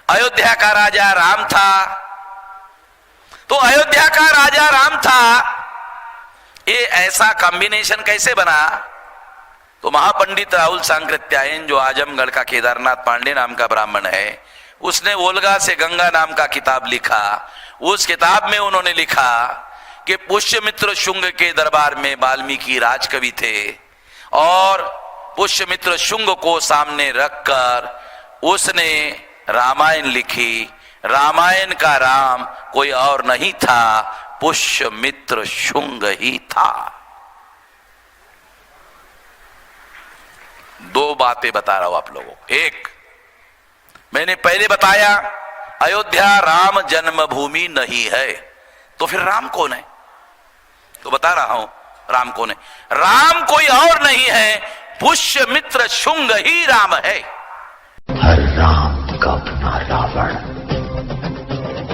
अयोध्या का राजा राम था। तो अयोध्या का राजा राम था, ये ऐसा कॉम्बिनेशन कैसे बना? तो महापंडित राहुल सांकृत्यायन, जो आजमगढ़ का केदारनाथ पांडे नाम का ब्राह्मण है, उसने ओल्गा से गंगा नाम का किताब लिखा। उस किताब में उन्होंने लिखा कि पुष्यमित्र शुंग के दरबार में वाल्मीकि राजकवि थे और पुष्यमित्र शुंग को सामने रखकर उसने रामायण लिखी। रामायण का राम कोई और नहीं था, पुष्यमित्र शुंग ही था। दो बातें बता रहा हूं आप लोगों को। एक, मैंने पहले बताया अयोध्या राम जन्मभूमि नहीं है, तो फिर राम कौन है? तो बता रहा हूं राम कौन है। राम कोई और नहीं है, पुष्यमित्र शुंग ही राम है। हर राम का अपना रावण,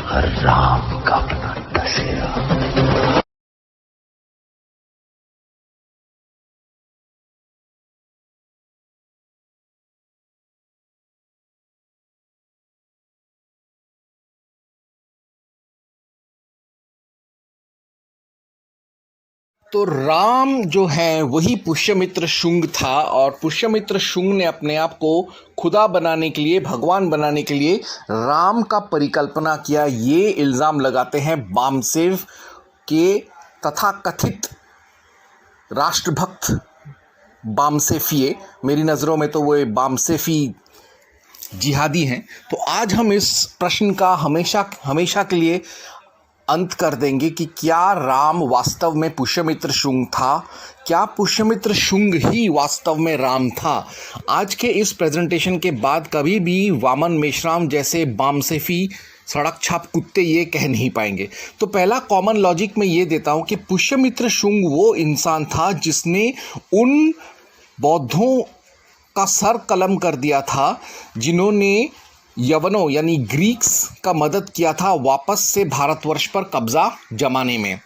हर राम का अपना दशहरा। तो राम जो है वही पुष्यमित्र शुंग था, और पुष्यमित्र शुंग ने अपने आप को खुदा बनाने के लिए, भगवान बनाने के लिए राम का परिकल्पना किया। ये इल्ज़ाम लगाते हैं बामसेफ के तथाकथित राष्ट्रभक्त बामसेफिए। मेरी नज़रों में तो वो बामसेफी जिहादी हैं। तो आज हम इस प्रश्न का हमेशा के लिए अंत कर देंगे कि क्या राम वास्तव में पुष्यमित्र शुंग था? क्या पुष्यमित्र शुंग ही वास्तव में राम था? आज के इस प्रेजेंटेशन के बाद कभी भी वामन मेश्राम जैसे बामसेफी सड़क छाप कुत्ते ये कह नहीं पाएंगे। तो पहला कॉमन लॉजिक मैं ये देता हूँ कि पुष्यमित्र शुंग वो इंसान था जिसने उन बौद्धों का सर कलम कर दिया था जिन्होंने यवनों यानी ग्रीक्स का मदद किया था वापस से भारतवर्ष पर कब्जा जमाने में।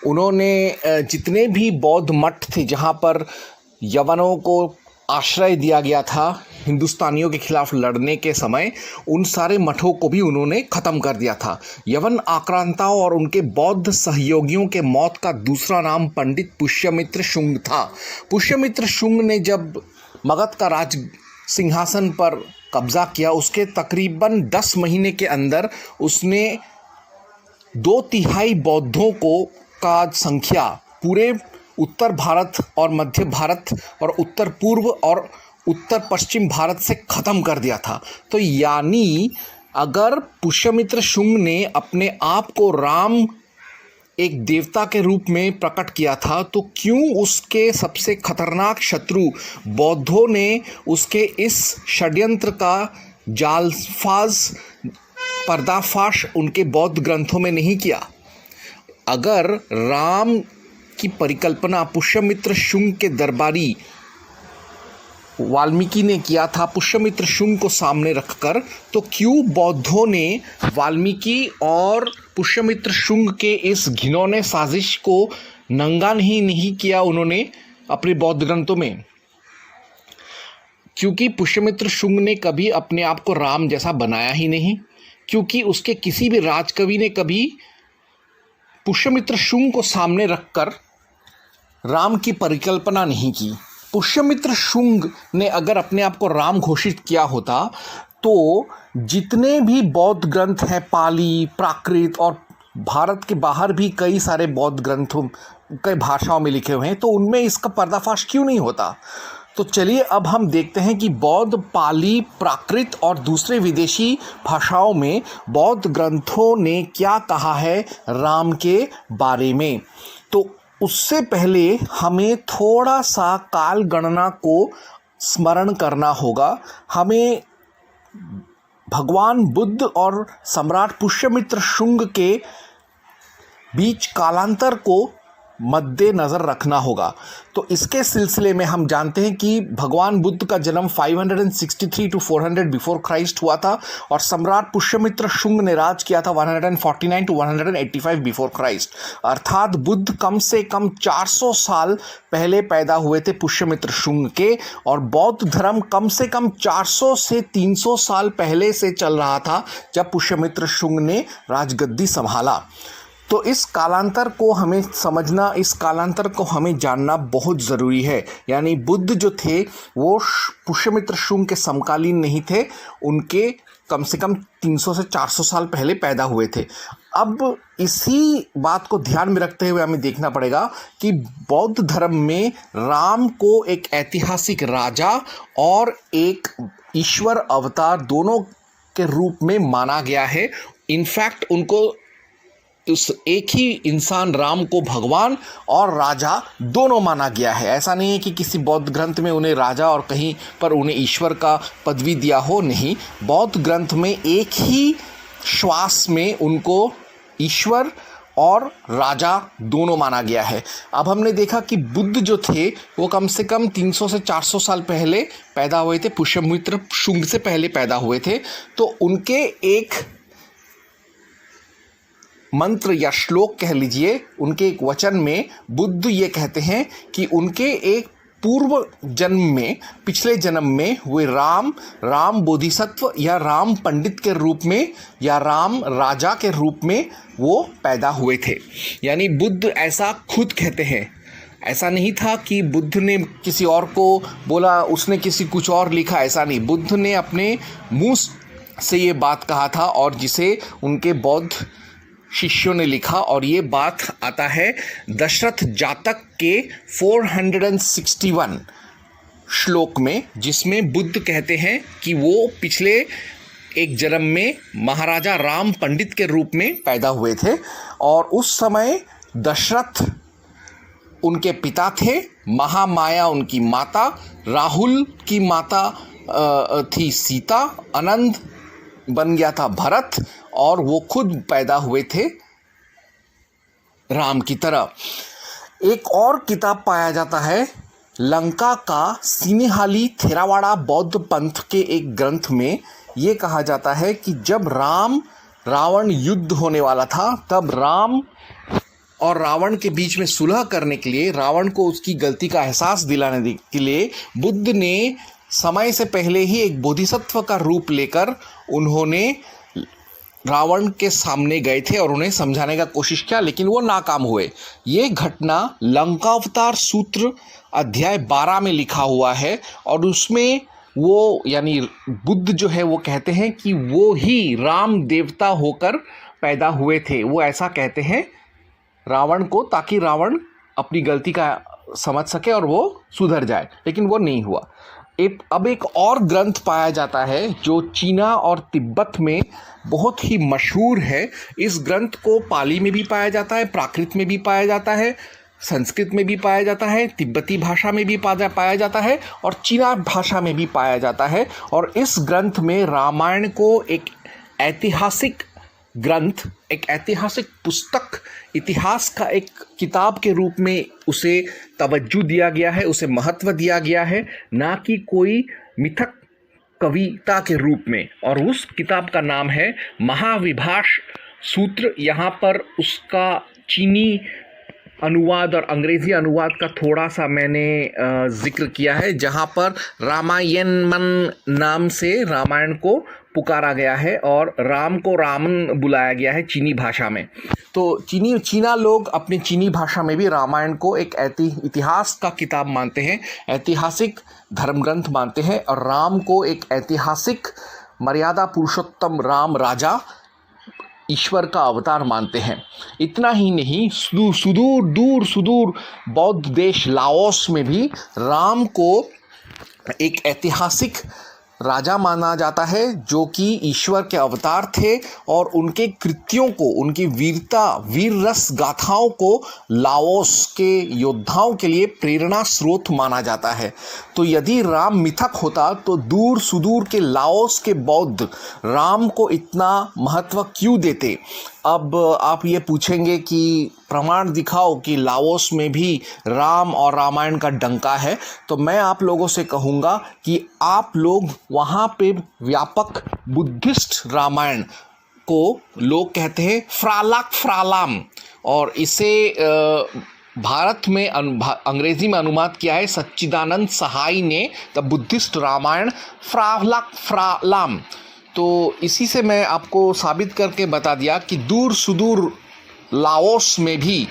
उन्होंने जितने भी बौद्ध मठ थे जहाँ पर यवनों को आश्रय दिया गया था हिंदुस्तानियों के खिलाफ लड़ने के समय, उन सारे मठों को भी उन्होंने ख़त्म कर दिया था। यवन आक्रांताओं और उनके बौद्ध सहयोगियों के मौत का दूसरा नाम पंडित पुष्यमित्र शुंग था। पुष्यमित्र शुंग ने जब मगध का राज सिंहासन पर कब्जा किया, उसके तकरीबन 10 महीने के अंदर उसने 2/3 बौद्धों का संख्या पूरे उत्तर भारत और मध्य भारत और उत्तर पूर्व और उत्तर पश्चिम भारत से ख़त्म कर दिया था। तो यानी अगर पुष्यमित्र शुंग ने अपने आप को राम एक देवता के रूप में प्रकट किया था, तो क्यों उसके सबसे खतरनाक शत्रु बौद्धों ने उसके इस षड्यंत्र का पर्दाफाश उनके बौद्ध ग्रंथों में नहीं किया? अगर राम की परिकल्पना पुष्यमित्र शुंग के दरबारी वाल्मीकि ने किया था पुष्यमित्र शुंग को सामने रखकर, तो क्यों बौद्धों ने वाल्मीकि और पुष्यमित्र शुंग के इस घिनौने साजिश को नंगा नहीं किया उन्होंने अपने बौद्ध ग्रंथों में? क्योंकि पुष्यमित्र शुंग ने कभी अपने आप को राम जैसा बनाया ही नहीं, क्योंकि उसके किसी भी राजकवि ने कभी पुष्यमित्र शुंग को सामने रखकर राम की परिकल्पना नहीं की। पुष्यमित्र शुंग ने अगर अपने आप को राम घोषित किया होता तो जितने भी बौद्ध ग्रंथ हैं, पाली, प्राकृत और भारत के बाहर भी कई सारे बौद्ध ग्रंथों कई भाषाओं में लिखे हुए हैं, तो उनमें इसका पर्दाफाश क्यों नहीं होता? तो चलिए अब हम देखते हैं कि बौद्ध, पाली, प्राकृत और दूसरे विदेशी भाषाओं में बौद्ध ग्रंथों ने क्या कहा है राम के बारे में। तो उससे पहले हमें थोड़ा सा काल गणना को स्मरण करना होगा। हमें भगवान बुद्ध और सम्राट पुष्यमित्र शुंग के बीच कालांतर को मद्देनज़र रखना होगा। तो इसके सिलसिले में हम जानते हैं कि भगवान बुद्ध का जन्म 563 to 400 बिफोर क्राइस्ट हुआ था और सम्राट पुष्यमित्र शुंग ने राज किया था 149 to 185 बिफोर क्राइस्ट। अर्थात बुद्ध कम से कम 400 साल पहले पैदा हुए थे पुष्यमित्र शुंग के, और बौद्ध धर्म कम से कम 400 से 300 साल पहले से चल रहा था जब पुष्यमित्र शुंग ने राजगद्दी संभाला। तो इस कालांतर को हमें समझना, इस कालांतर को हमें जानना बहुत ज़रूरी है। यानी बुद्ध जो थे वो पुष्यमित्र शुंग के समकालीन नहीं थे, उनके कम से कम 300 से 400 साल पहले पैदा हुए थे। अब इसी बात को ध्यान में रखते हुए हमें देखना पड़ेगा कि बौद्ध धर्म में राम को एक ऐतिहासिक राजा और एक ईश्वर अवतार दोनों के रूप में माना गया है। इनफैक्ट उनको उस एक ही इंसान राम को भगवान और राजा दोनों माना गया है। ऐसा नहीं है कि किसी बौद्ध ग्रंथ में उन्हें राजा और कहीं पर उन्हें ईश्वर का पदवी दिया हो, नहीं। बौद्ध ग्रंथ में एक ही श्वास में उनको ईश्वर और राजा दोनों माना गया है। अब हमने देखा कि बुद्ध जो थे वो कम से कम 300 से 400 साल पहले पैदा हुए थे, पुष्यमित्र शुंग से पहले पैदा हुए थे। तो उनके एक मंत्र या श्लोक कह लीजिए, उनके एक वचन में बुद्ध ये कहते हैं कि उनके एक पूर्व जन्म में, पिछले जन्म में वे राम बोधिसत्व या राम पंडित के रूप में या राम राजा के रूप में वो पैदा हुए थे। यानी बुद्ध ऐसा खुद कहते हैं। ऐसा नहीं था कि बुद्ध ने किसी और को बोला, उसने किसी कुछ और लिखा, ऐसा नहीं। बुद्ध ने अपने मुंह से ये बात कहा था और जिसे उनके बौद्ध शिष्यों ने लिखा, और ये बात आता है दशरथ जातक के 461 श्लोक में, जिसमें बुद्ध कहते हैं कि वो पिछले एक जन्म में महाराजा राम पंडित के रूप में पैदा हुए थे और उस समय दशरथ उनके पिता थे, महामाया उनकी माता, राहुल की माता थी सीता, आनंद बन गया था भरत, और वो खुद पैदा हुए थे राम की तरह। एक और किताब पाया जाता है लंका का सिनेहाली थेरावाड़ा बौद्ध पंथ के एक ग्रंथ में ये कहा जाता है कि जब राम रावण युद्ध होने वाला था, तब राम और रावण के बीच में सुलह करने के लिए, रावण को उसकी गलती का एहसास दिलाने के लिए बुद्ध ने समय से पहले ही एक बोधिसत्व का रूप लेकर उन्होंने रावण के सामने गए थे और उन्हें समझाने का कोशिश किया, लेकिन वो नाकाम हुए। ये घटना लंकावतार सूत्र अध्याय 12 में लिखा हुआ है और उसमें वो यानी बुद्ध जो है वो कहते हैं कि वो ही राम देवता होकर पैदा हुए थे। वो ऐसा कहते हैं रावण को, ताकि रावण अपनी गलती का समझ सके और वो सुधर जाए, लेकिन वो नहीं हुआ। अब एक और ग्रंथ पाया जाता है जो चीना और तिब्बत में बहुत ही मशहूर है। इस ग्रंथ को पाली में भी पाया जाता है, प्राकृत में भी पाया जाता है, संस्कृत में भी पाया जाता है, तिब्बती भाषा में भी पाया जाता है और चीना भाषा में भी पाया जाता है। और इस ग्रंथ में रामायण को एक ऐतिहासिक ग्रंथ, एक ऐतिहासिक पुस्तक, इतिहास का एक किताब के रूप में उसे तवज्जो दिया गया है, उसे महत्व दिया गया है, ना कि कोई मिथक कविता के रूप में। और उस किताब का नाम है महाविभाष सूत्र। यहाँ पर उसका चीनी अनुवाद और अंग्रेजी अनुवाद का थोड़ा सा मैंने जिक्र किया है, जहाँ पर रामायणमन नाम से रामायण को पुकारा गया है और राम को रामन बुलाया गया है चीनी भाषा में। तो चीना लोग अपनी चीनी भाषा में भी रामायण को एक इतिहास का किताब मानते हैं, ऐतिहासिक धर्मग्रंथ मानते हैं और राम को एक ऐतिहासिक मर्यादा पुरुषोत्तम राम राजा ईश्वर का अवतार मानते हैं। इतना ही नहीं, सुदूर बौद्ध देश लाओस में भी राम को एक ऐतिहासिक राजा माना जाता है जो कि ईश्वर के अवतार थे और उनके कृत्यों को, उनकी वीर रस गाथाओं को लाओस के योद्धाओं के लिए प्रेरणा स्रोत माना जाता है। तो यदि राम मिथक होता तो दूर सुदूर के लाओस के बौद्ध राम को इतना महत्व क्यों देते? अब आप ये पूछेंगे कि प्रमाण दिखाओ कि लाओस में भी राम और रामायण का डंका है, तो मैं आप लोगों से कहूँगा कि आप लोग वहाँ पे व्यापक बुद्धिस्ट रामायण को लोग कहते हैं फ्रालाक फ्रालाम, और इसे भारत में अंग्रेजी में अनुवाद किया है सच्चिदानंद सहाय ने द बुद्धिस्ट रामायण फ्रालाक फ्रालाम। तो इसी से मैं आपको साबित करके बता दिया कि दूर सुदूर लाओस में भी,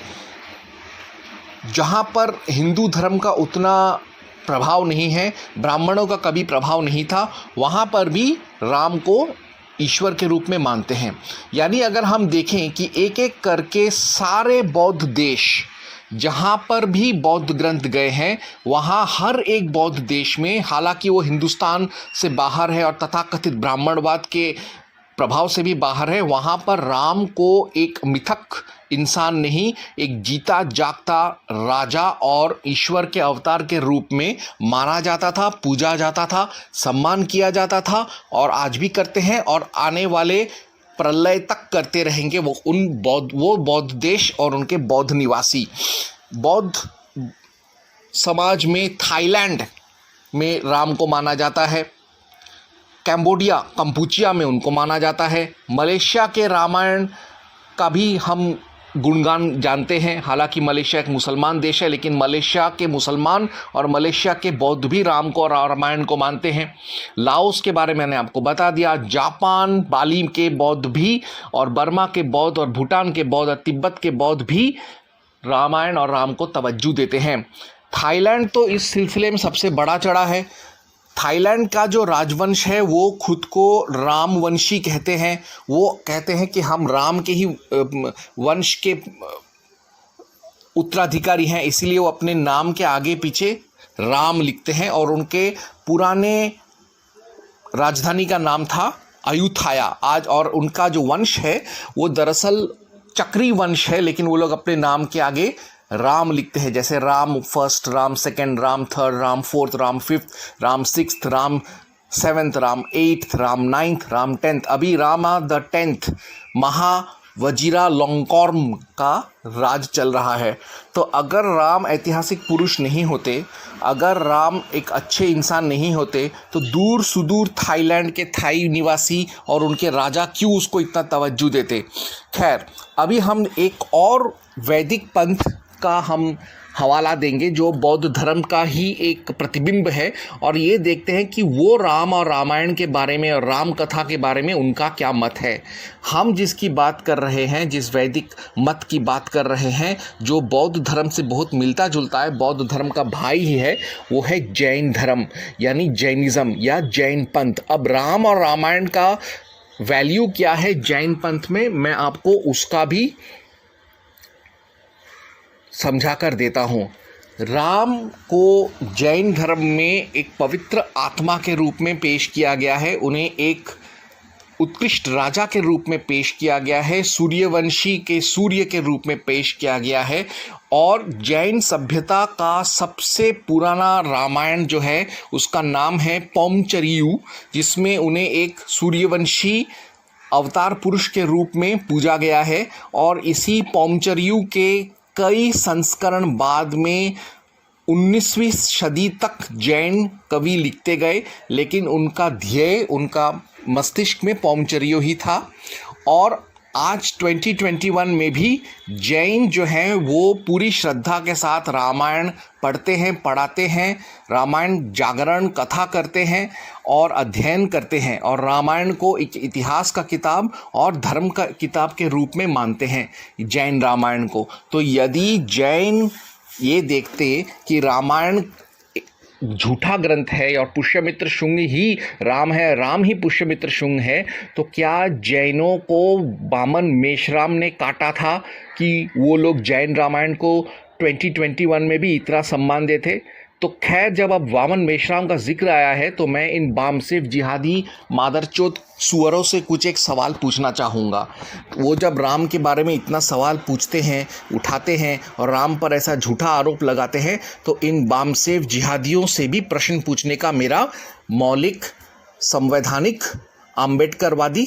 जहाँ पर हिंदू धर्म का उतना प्रभाव नहीं है, ब्राह्मणों का कभी प्रभाव नहीं था, वहाँ पर भी राम को ईश्वर के रूप में मानते हैं। यानी अगर हम देखें कि एक एक करके सारे बौद्ध देश जहाँ पर भी बौद्ध ग्रंथ गए हैं, वहाँ हर एक बौद्ध देश में, हालांकि वो हिंदुस्तान से बाहर है और तथाकथित ब्राह्मणवाद के प्रभाव से भी बाहर है, वहाँ पर राम को एक मिथक इंसान नहीं, एक जीता जागता राजा और ईश्वर के अवतार के रूप में माना जाता था, पूजा जाता था, सम्मान किया जाता था, और आज भी करते हैं और आने वाले प्रलय तक करते रहेंगे वो बौद्ध देश और उनके बौद्ध निवासी। बौद्ध समाज में थाईलैंड में राम को माना जाता है, कंबोडिया में उनको माना जाता है, मलेशिया के रामायण का भी हम गुणगान जानते हैं। हालांकि मलेशिया एक मुसलमान देश है, लेकिन मलेशिया के मुसलमान और मलेशिया के बौद्ध भी राम को और रामायण को मानते हैं। लाओस के बारे में मैंने आपको बता दिया, जापान बाली के बौद्ध भी, और बर्मा के बौद्ध और भूटान के बौद्ध और तिब्बत के बौद्ध भी रामायण और राम को तवज्जो देते हैं। थाईलैंड तो इस सिलसिले में सबसे बड़ा चढ़ा है। थाईलैंड का जो राजवंश है वो खुद को रामवंशी कहते हैं। वो कहते हैं कि हम राम के ही वंश के उत्तराधिकारी हैं, इसीलिए वो अपने नाम के आगे पीछे राम लिखते हैं। और उनके पुराने राजधानी का नाम था अयुथाया आज, और उनका जो वंश है वो दरअसल चक्री वंश है, लेकिन वो लोग अपने नाम के आगे राम लिखते हैं। जैसे Ram first, Ram second, Ram third, Ram fourth, Ram fifth, Ram sixth, Ram seventh, Ram eighth, Ram ninth, Ram tenth. अभी रामा द टेंथ महावजीरा लोंगकॉर्म का राज चल रहा है। तो अगर राम ऐतिहासिक पुरुष नहीं होते, अगर राम एक अच्छे इंसान नहीं होते, तो दूर सुदूर थाईलैंड के थाई निवासी और उनके राजा क्यों उसको इतना तवज्जो देते। खैर, अभी हम एक और वैदिक पंथ का हम हवाला देंगे जो बौद्ध धर्म का ही एक प्रतिबिंब है, और ये देखते हैं कि वो राम और रामायण के बारे में और राम कथा के बारे में उनका क्या मत है। हम जिसकी बात कर रहे हैं, जिस वैदिक मत की बात कर रहे हैं, जो बौद्ध धर्म से बहुत मिलता जुलता है, बौद्ध धर्म का भाई ही है, वो है जैन धर्म, यानी जैनिज़्म या जैन पंथ। अब राम और रामायण का वैल्यू क्या है जैन पंथ में, मैं आपको उसका भी समझा कर देता हूँ। राम को जैन धर्म में एक पवित्र आत्मा के रूप में पेश किया गया है, उन्हें एक उत्कृष्ट राजा के रूप में पेश किया गया है, सूर्यवंशी के सूर्य के रूप में पेश किया गया है। और जैन सभ्यता का सबसे पुराना रामायण जो है उसका नाम है पौमचरियु, जिसमें उन्हें एक सूर्यवंशी अवतार पुरुष के रूप में पूजा गया है। और इसी पौमचरियु के कई संस्करण बाद में 19वीं सदी तक जैन कवि लिखते गए, लेकिन उनका ध्येय, उनका मस्तिष्क में पौमचरियो ही था। और आज 2021 में भी जैन जो हैं वो पूरी श्रद्धा के साथ रामायण पढ़ते हैं, पढ़ाते हैं, रामायण जागरण कथा करते हैं और अध्ययन करते हैं, और रामायण को एक इतिहास का किताब और धर्म का किताब के रूप में मानते हैं जैन रामायण को। तो यदि जैन ये देखते कि रामायण झूठा ग्रंथ है और पुष्यमित्र शुंग ही राम है, राम ही पुष्यमित्र शुंग है, तो क्या जैनों को वामन मेश्राम ने काटा था कि वो लोग जैन रामायण को 2021 में भी इतना सम्मान देते? तो खैर, जब अब वामन मेश्राम का जिक्र आया है तो मैं इन बामसेफ जिहादी मादरचोद सुअरों से कुछ एक सवाल पूछना चाहूँगा। वो जब राम के बारे में इतना सवाल पूछते हैं, उठाते हैं और राम पर ऐसा झूठा आरोप लगाते हैं, तो इन बामसेफ जिहादियों से भी प्रश्न पूछने का मेरा मौलिक, संवैधानिक, आम्बेडकरवादी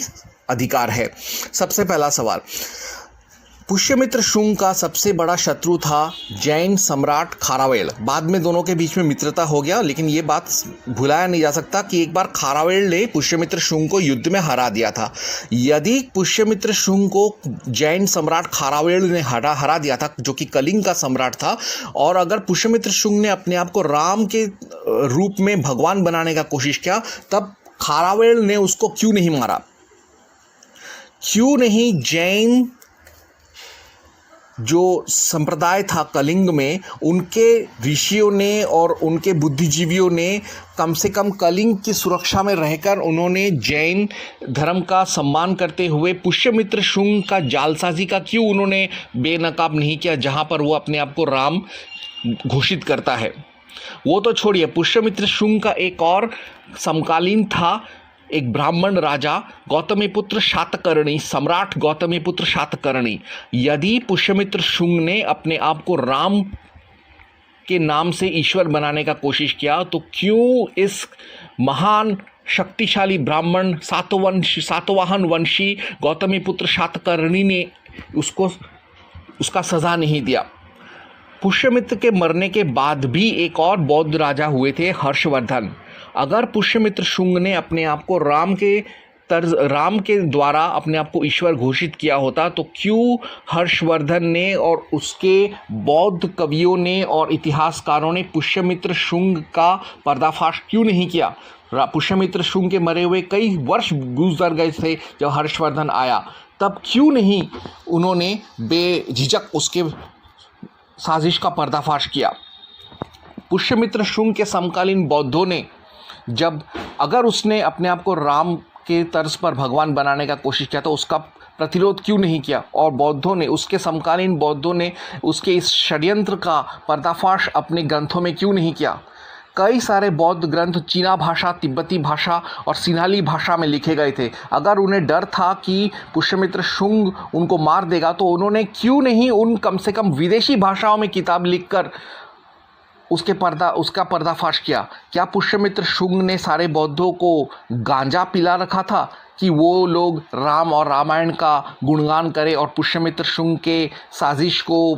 अधिकार है। सबसे पहला सवाल, पुष्यमित्र शुंग का सबसे बड़ा शत्रु था जैन सम्राट खारावेल। बाद में दोनों के बीच में मित्रता हो गया, लेकिन ये बात भुलाया नहीं जा सकता कि एक बार खारावेल ने पुष्यमित्र शुंग को युद्ध में हरा दिया था। यदि पुष्यमित्र शुंग को जैन सम्राट खारावेल ने हरा दिया था, जो कि कलिंग का सम्राट था, और अगर पुष्यमित्र शुंग ने अपने आप को राम के रूप में भगवान बनाने का कोशिश किया, तब खारावेल ने उसको क्यों नहीं मारा? क्यों नहीं जैन जो संप्रदाय था कलिंग में, उनके ऋषियों ने और उनके बुद्धिजीवियों ने कम से कम कलिंग की सुरक्षा में रहकर उन्होंने जैन धर्म का सम्मान करते हुए पुष्यमित्र शुंग का जालसाजी का क्यों उन्होंने बेनकाब नहीं किया, जहां पर वो अपने आप को राम घोषित करता है? वो तो छोड़िए, पुष्यमित्र शुंग का एक और समकालीन था एक ब्राह्मण राजा गौतमीपुत्र शातकर्णी, सम्राट गौतमीपुत्र शातकर्णी। यदि पुष्यमित्र शुंग ने अपने आप को राम के नाम से ईश्वर बनाने का कोशिश किया, तो क्यों इस महान शक्तिशाली ब्राह्मण सातवाहन वंशी गौतमीपुत्र शातकर्णी ने उसका सजा नहीं दिया? पुष्यमित्र के मरने के बाद भी एक और बौद्ध राजा हुए थे, हर्षवर्धन। अगर पुष्यमित्र शुंग ने अपने आप को राम के द्वारा अपने आप को ईश्वर घोषित किया होता, तो क्यों हर्षवर्धन ने और उसके बौद्ध कवियों ने और इतिहासकारों ने पुष्यमित्र शुंग का पर्दाफाश क्यों नहीं किया? पुष्यमित्र शुंग के मरे हुए कई वर्ष गुजर गए थे जब हर्षवर्धन आया, तब क्यों नहीं उन्होंने बेझिझक उसके साजिश का पर्दाफाश किया? पुष्यमित्र शुंग के समकालीन बौद्धों ने जब अगर उसने अपने आप को राम के तर्ज पर भगवान बनाने का कोशिश किया, तो उसका प्रतिरोध क्यों नहीं किया? और बौद्धों ने, उसके समकालीन बौद्धों ने उसके इस षड्यंत्र का पर्दाफाश अपने ग्रंथों में क्यों नहीं किया? कई सारे बौद्ध ग्रंथ चीना भाषा, तिब्बती भाषा और सिन्हाली भाषा में लिखे गए थे। अगर उन्हें डर था कि पुष्यमित्र शुंग उनको मार देगा, तो उन्होंने क्यों नहीं उन कम से कम विदेशी भाषाओं में किताब लिखकर उसका पर्दाफाश किया? क्या पुष्यमित्र शुंग ने सारे बौद्धों को गांजा पिला रखा था कि वो लोग राम और रामायण का गुणगान करें और पुष्यमित्र शुंग के साजिश को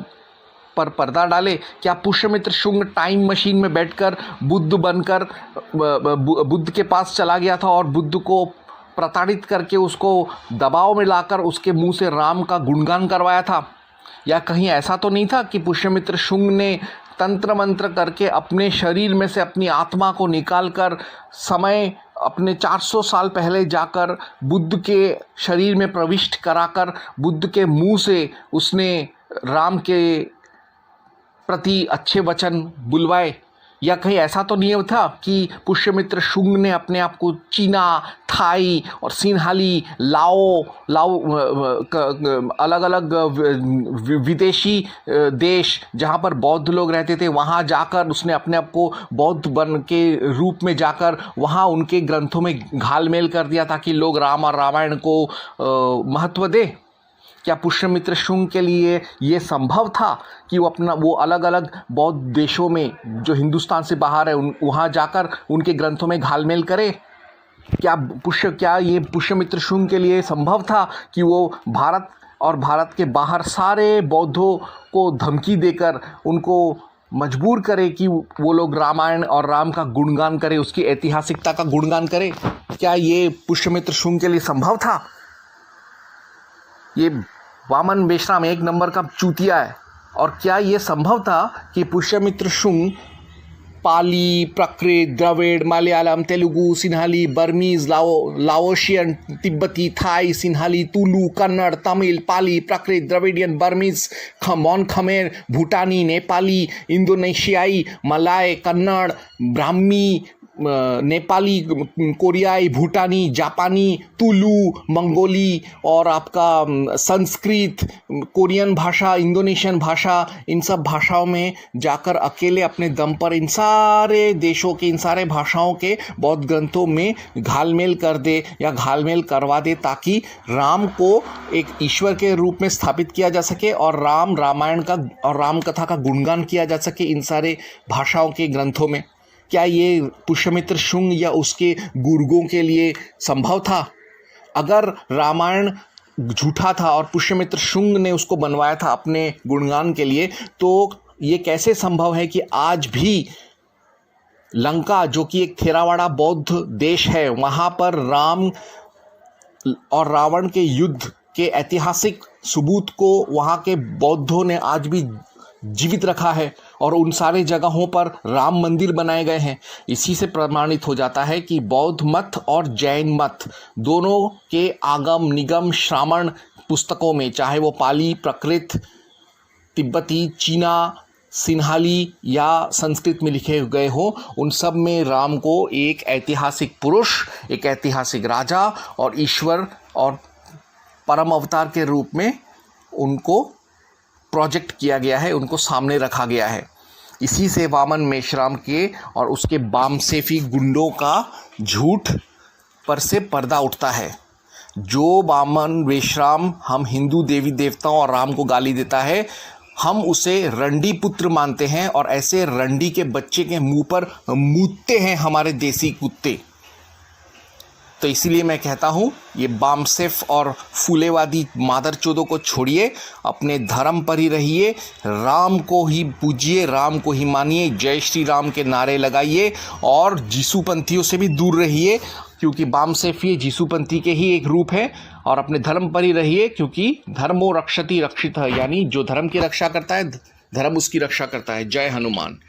पर पर्दा डाले? क्या पुष्यमित्र शुंग टाइम मशीन में बैठकर बुद्ध बनकर बुद्ध के पास चला गया था और बुद्ध को प्रताड़ित करके उसको दबाव में लाकर उसके मुंह से राम का गुणगान करवाया था? या कहीं ऐसा तो नहीं था कि पुष्यमित्र शुंग ने तंत्र मंत्र करके अपने शरीर में से अपनी आत्मा को निकालकर समय अपने 400 साल पहले जाकर बुद्ध के शरीर में प्रविष्ट कराकर बुद्ध के मुंह से उसने राम के प्रति अच्छे वचन बुलवाए? या कहीं ऐसा तो नहीं था कि पुष्यमित्र शुंग ने अपने आप को चीना, थाई और सिन्हाली, लाओ अलग अलग विदेशी देश जहाँ पर बौद्ध लोग रहते थे, वहाँ जाकर उसने अपने आप को बौद्ध बन के रूप में जाकर वहाँ उनके ग्रंथों में घालमेल कर दिया ताकि लोग राम और रामायण को महत्व दें? क्या पुष्यमित्र शुंग के लिए ये संभव था कि वो अलग अलग बौद्ध देशों में जो हिंदुस्तान से बाहर है वहाँ जाकर उनके ग्रंथों में घालमेल करे? क्या ये पुष्यमित्र शुंग के लिए संभव था कि वो भारत और भारत के बाहर सारे बौद्धों को धमकी देकर उनको मजबूर करे कि वो लोग रामायण और राम का गुणगान करें, उसकी ऐतिहासिकता का गुणगान करें? क्या ये पुष्यमित्र शुंग के लिए संभव था? ये वामन मेश्राम एक नंबर का चूतिया है। और क्या ये संभव था कि पुष्यमित्र शुंग पाली, प्राकृत, द्रविड़, मलयालम, तेलुगु, सिन्हाली, बर्मीज, लाओशियन, तिब्बती, Thai, Sinhali, Tulu, Kannada, Tamil, Pali, Prakrit, Dravidian, Burmese, Mon Khmer, Bhutani, Nepali, इंडोनेशियाई, मलाय, कन्नड़, ब्राह्मी, नेपाली, कोरियाई, भूटानी, जापानी, तुलु, मंगोली और आपका संस्कृत, कोरियन भाषा, इंडोनेशियन भाषा, इन सब भाषाओं में जाकर अकेले अपने दम पर इन सारे देशों के, इन सारे भाषाओं के बौद्ध ग्रंथों में घालमेल कर दे या घालमेल करवा दे, ताकि राम को एक ईश्वर के रूप में स्थापित किया जा सके और रामायण का और राम कथा का गुणगान किया जा सके इन सारे भाषाओं के ग्रंथों में। क्या ये पुष्यमित्र शुंग या उसके गुर्गों के लिए संभव था? अगर रामायण झूठा था और पुष्यमित्र शुंग ने उसको बनवाया था अपने गुणगान के लिए, तो ये कैसे संभव है कि आज भी लंका, जो कि एक थेरावाड़ा बौद्ध देश है, वहाँ पर राम और रावण के युद्ध के ऐतिहासिक सबूत को वहाँ के बौद्धों ने आज भी जीवित रखा है और उन सारे जगहों पर राम मंदिर बनाए गए हैं। इसी से प्रमाणित हो जाता है कि बौद्ध मत और जैन मत दोनों के आगम निगम श्रावण पुस्तकों में, चाहे वो पाली, प्राकृत, तिब्बती, चीना, सिन्हाली या संस्कृत में लिखे गए हो, उन सब में राम को एक ऐतिहासिक पुरुष, एक ऐतिहासिक राजा और ईश्वर और परम अवतार के रूप में उनको प्रोजेक्ट किया गया है, उनको सामने रखा गया है। इसी से वामन मेश्राम के और उसके बामसेफी गुंडों का झूठ पर से पर्दा उठता है। जो वामन मेश्राम हम हिंदू देवी देवताओं और राम को गाली देता है, हम उसे रंडी पुत्र मानते हैं और ऐसे रंडी के बच्चे के मुंह पर मूतते हैं हमारे देसी कुत्ते। तो इसीलिए मैं कहता हूँ, ये बामसेफ और फूलेवादी मादरचोदों को छोड़िए, अपने धर्म पर ही रहिए, राम को ही पूजिए, राम को ही मानिए, जय श्री राम के नारे लगाइए और जीसूपंथियों से भी दूर रहिए, क्योंकि बामसेफ ये जीसूपंथी के ही एक रूप है। और अपने धर्म पर ही रहिए, क्योंकि धर्मो रक्षति रक्षितः, यानी जो धर्म की रक्षा करता है, धर्म उसकी रक्षा करता है। जय हनुमान।